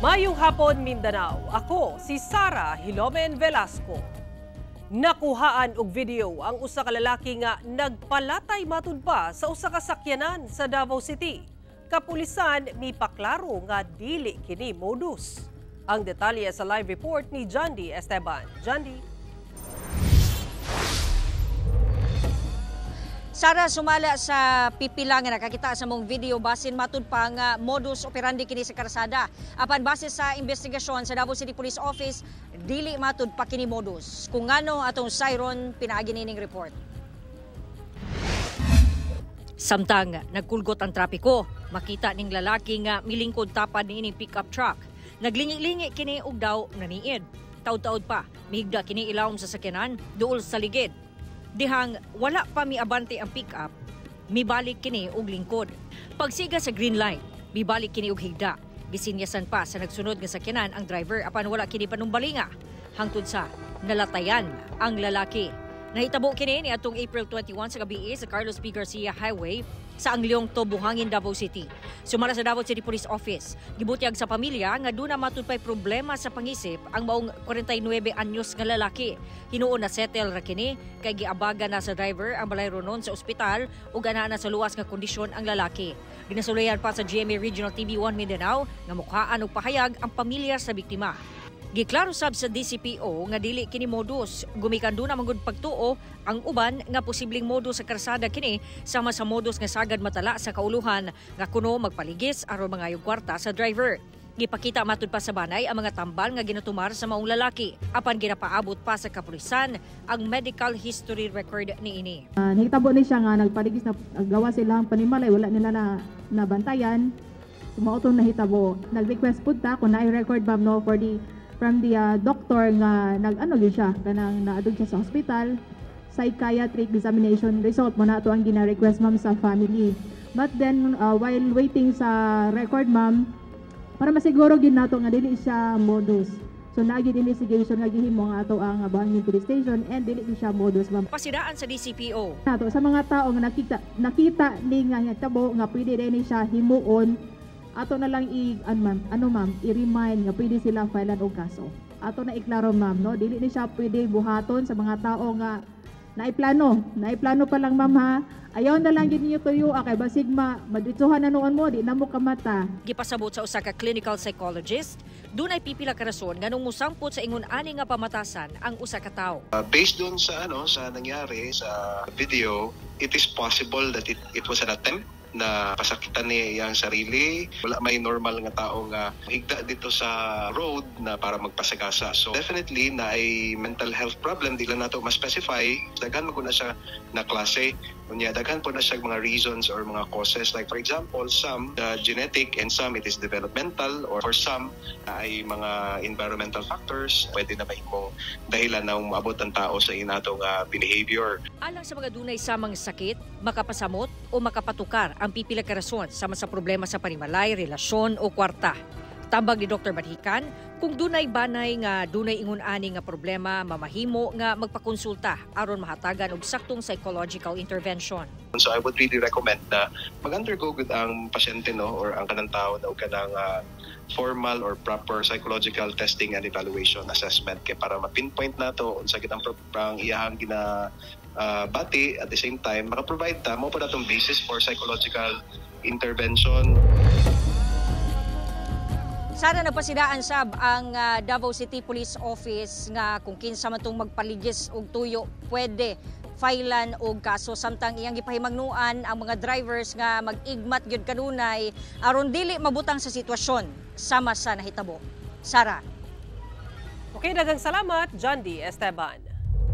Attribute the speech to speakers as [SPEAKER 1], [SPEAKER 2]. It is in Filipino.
[SPEAKER 1] Mayong hapon, Mindanao. Ako si Sara Hilomen Velasco. Nakuhaan og video ang usa ka lalaki nga nagpalatay matud pa sa usa ka sakyanan sa Davao City. Kapulisan mipaklaro nga dili kini modus. Ang detalye sa live report ni Jandy Esteban. Jandy.
[SPEAKER 2] Sara, sumala sa pipila nga nakakita sa mong video basin matud pa nga modus operandi kini sa karsada. Apan base sa investigasyon sa Davao City Police Office, dili matud pa kini modus. Kung ngano atong siron pinaagi nining report. Samtang nagkulgot ang trapiko, makita ning lalaki nga milingkod tapad niining pickup truck. Naglingi-lingi kini og daw naniid. Taud-taud pa, mihigda kini ilawom sa sakyanan duol sa ligid. Dihang wala pa miabante ang pick-up, mibalik kini og lingkod. Pagsiga sa green light, mibalik kini og higda. Gisinyasan pa sa nagsunod nga sakyanan ang driver apan wala kini panumbalinga. Hangtod sa nalatayan ang lalaki. Nahitabo kini ni atong April 21 sa gabi sa Carlos P. Garcia Highway sa Angliong Tobuhangin, Davao City. Sumala sa Davao City Police Office, gibutyag sa pamilya nga doon na matud pay problema sa pangisip ang maong 49 anyos nga lalaki. Hinuon na settle ra kini kay giabaga na sa driver ang balay ronon sa ospital ug ana na sa luwas nga kondisyon ang lalaki. Ginasulayan pa sa GMA Regional TV1 Mindanao nga mukhaan og pahayag ang pamilya sa biktima. Giklaro sab sa DCPO nga dili kini modus, gumikan do na manggod pagtuo ang uban nga posibleng modus sa karsada kini sama sa modus nga sagad matala sa kauluhan nga kuno magpaligis aron mangayog kwarta sa driver. Gipakita matud pa sa banay ang mga tambal nga ginatumar sa maong lalaki apan ginapaabot pa sa kapulisan ang medical history record niini.
[SPEAKER 3] Nahitabo ni siya nga nagpaligis na gawa silang panimalay wala nila na nabantayan. Sumaotong nahitabo. Nag-request pud ta kung na-record ba no from the doctor nga nag-ano gyud siya kanang naadog siya sa hospital. Psychiatric examination result mo na ito ang gina-request ma'am sa family. But then while waiting sa record ma'am, para masiguro gyud nato nga dili siya modus. So naagid investigation nga gihimo nga ato ang Buhangin Police Station and dili siya modus ma'am.
[SPEAKER 2] Pasidaan sa DCPO.
[SPEAKER 3] Nato sa mga tao nga nakita ni nga tabo nga pwede din siya himuon. Ato na lang i-remind nga pwede sila filean og kaso. Ato na iklaro ma'am, no? Dili ni siya pwede buhaton sa mga tao nga naiplano pa lang ma'am ha. Ayaw na lang gid niyo tuyo kay basig maditsuhan na noon mo di na mo kamata.
[SPEAKER 2] Gipasabot sa usa ka clinical psychologist, dunay pipila ka rason nganong musampot sa ingon ani nga pamatasan ang usa ka tawo.
[SPEAKER 4] Based dun sa sa nangyari sa video, it is possible that it was an attempt na pasakitan niya ang sarili. Wala may normal nga tao nga higda dito sa road na para magpasagasa. So definitely na ay mental health problem, di lang nato ma-specify. Daghan mo na siya na klase. Kunya daghan po na siya mga reasons or mga causes. Like for example, some genetic and some it is developmental or for some ay mga environmental factors. Pwede na mahimong dahilan na umabot ang tao sa inatong behavior.
[SPEAKER 2] Alang sa mga dunay samang sakit, makapasamot o makapatukar ang pipila ka rason sama sa problema sa panimalay, relasyon o kwarta. Tambag ni Dr. Badhikan, kung dunay banay nga dunay ingon-ani nga problema, mamahimo nga magpakonsulta aron mahatagan og saktong psychological intervention.
[SPEAKER 4] So I would really recommend na mag-undergo gud ang pasyente or ang kanang tao na og kanang formal or proper psychological testing and evaluation assessment kay para ma-pinpoint nato unsa gid ang iyahang bati at the same time maka-provide ta mo pa natong basis for psychological intervention.
[SPEAKER 2] Sara, nagpasidaan sab ang Davao City Police Office nga kung kinsa man tong magpaligis og tuyo pwede filean og kaso samtang iyang gipahimangnuan ang mga drivers nga mag-igmat gyud kanunay aron dili mabutang sa sitwasyon sama sa nahitabo. Sara.
[SPEAKER 1] Okay, daghang salamat, Jandy Esteban.